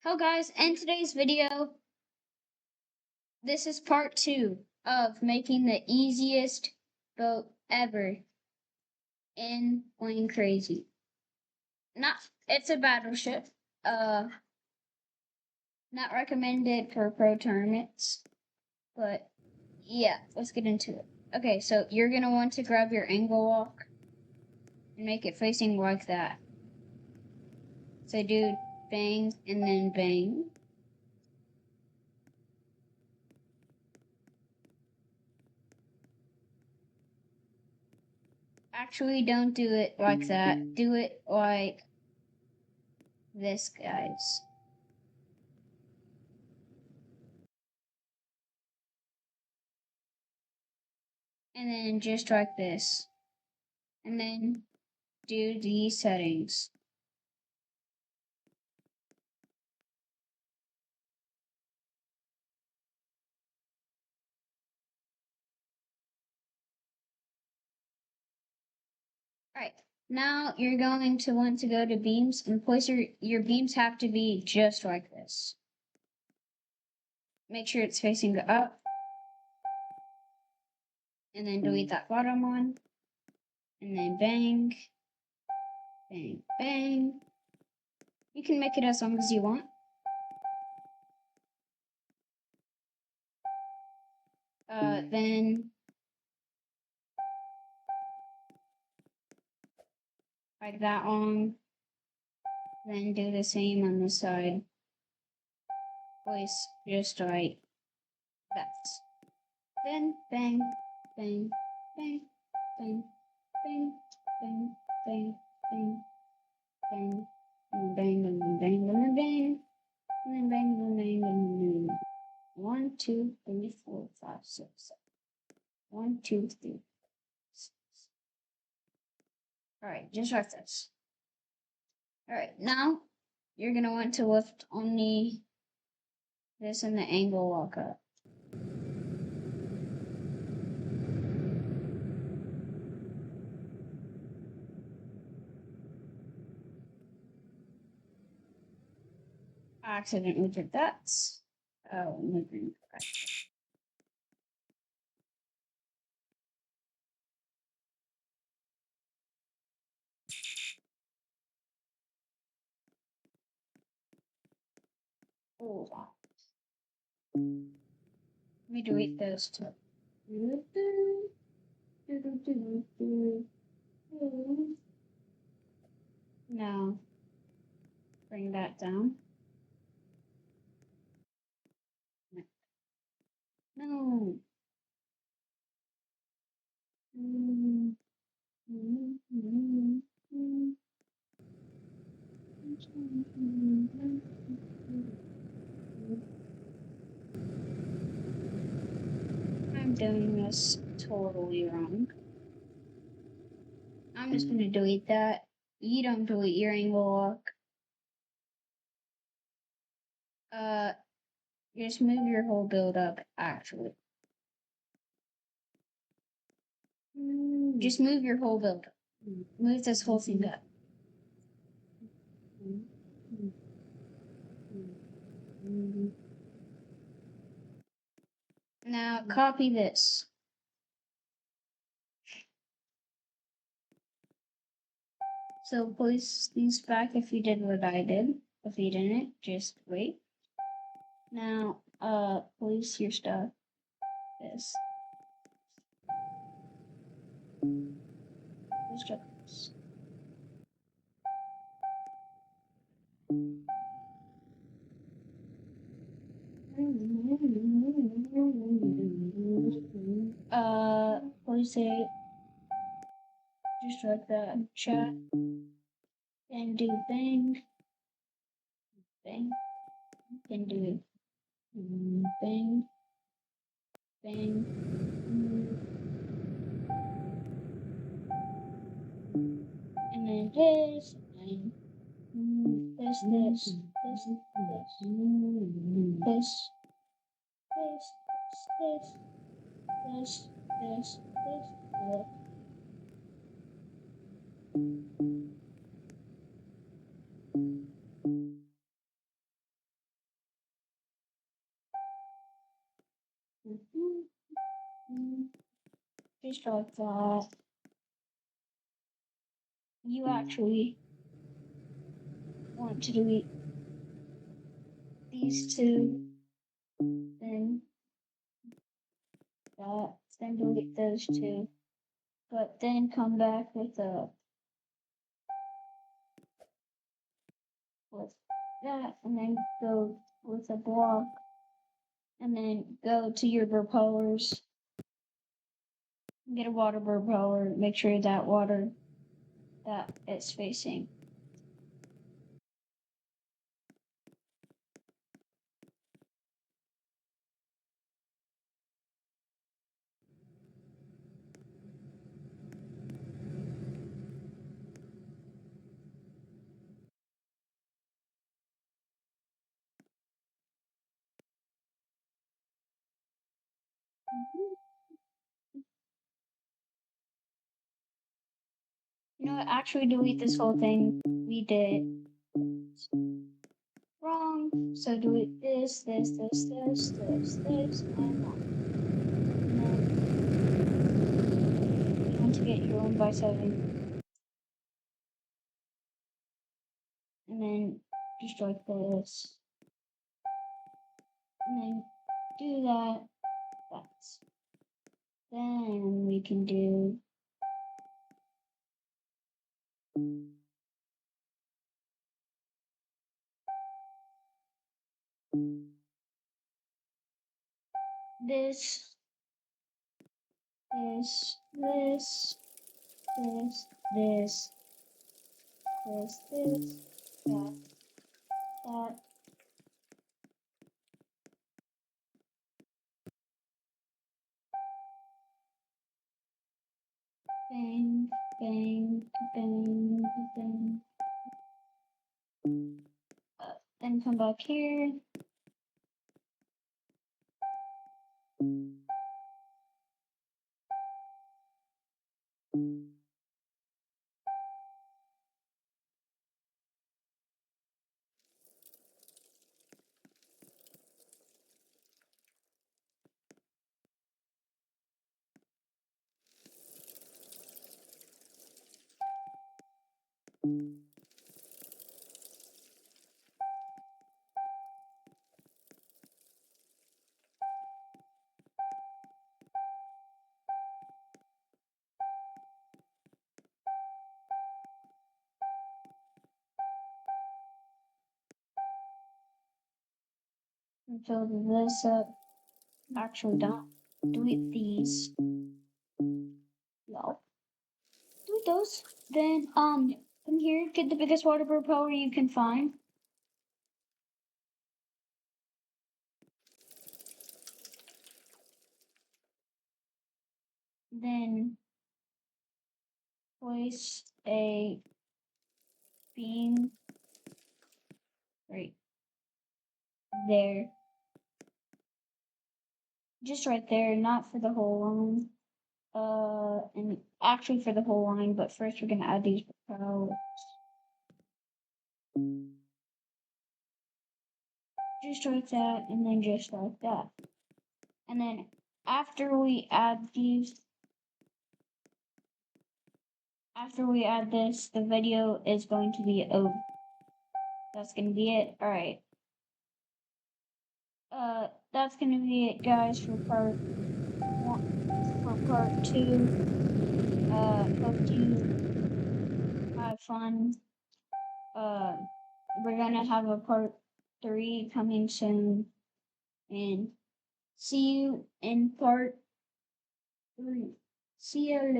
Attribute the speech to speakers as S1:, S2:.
S1: Hello guys, in today's video, this is part 2 of making the easiest boat ever in Plane Crazy. It's a battleship. Not recommended for pro tournaments, but yeah, let's get into it. Okay, so you're gonna want to grab your angle walk and make it facing like that. So do bang and then bang. Actually, don't do it like that. Do it like this, guys. And then just like this. And then do these settings. Alright, now you're going to want to go to beams and place your beams have to be just like this. Make sure it's facing up. And then delete that bottom one. And then bang. Bang, bang. You can make it as long as you want. Then like that one. Then do the same on this side. Place just like that. Then bang, bang, bang, bang, bang, bang, bang, bang, bang, and bang, and bang, and bang, and then bang, and bang, and bang. 1, 2, 3, 4, 5, 6, 7. 1, 2, 3, 6. Alright, just like this. Alright, now you're gonna want to lift only this and the angle walk up. I accidentally did that. Oh, maybe. Oh, wow. Let me delete those two. Now, bring that down. No. I'm doing this totally wrong. I'm just gonna delete that. You don't delete your angle walk. Just move your whole build up, actually. Just move your whole build up. Move this whole thing up. Now copy this. So place these back if you did what I did. If you didn't, just wait. Now, place your stuff. This. Let's check this. Place it just like that. Chat. And do bang. Bang. Then do bang. Bang. And then this. And this, this, this, this, this. Just like that. You actually want to delete these two, then that, then delete those two, but then come back with that, and then go with a block, and then go to your propellers, get a water propeller, make sure that water that it's facing. You know what? Actually, delete this whole thing. We did wrong. So delete this, and one. And then you want to get your 1x7, and then just like this, and then do that. That's then we can do this, this, this, this, this, this, that, that. Bang, bang, bang, bang. Then come back here. And fill this up. Actually, don't delete these. No, delete those. Then come here, get the biggest water propeller you can find. Then place a beam right there. Just right there, not for the whole line. And actually for the whole line, but first we're gonna add these propellers. Just like that, and then just like that. And then after we add these, after we add this, the video is going to be over. That's gonna be it. All right. That's gonna be it, guys, for part one. For part two. Hope you have fun. Uh, we're gonna have a part 3 coming soon, and see you in part 3. See you later.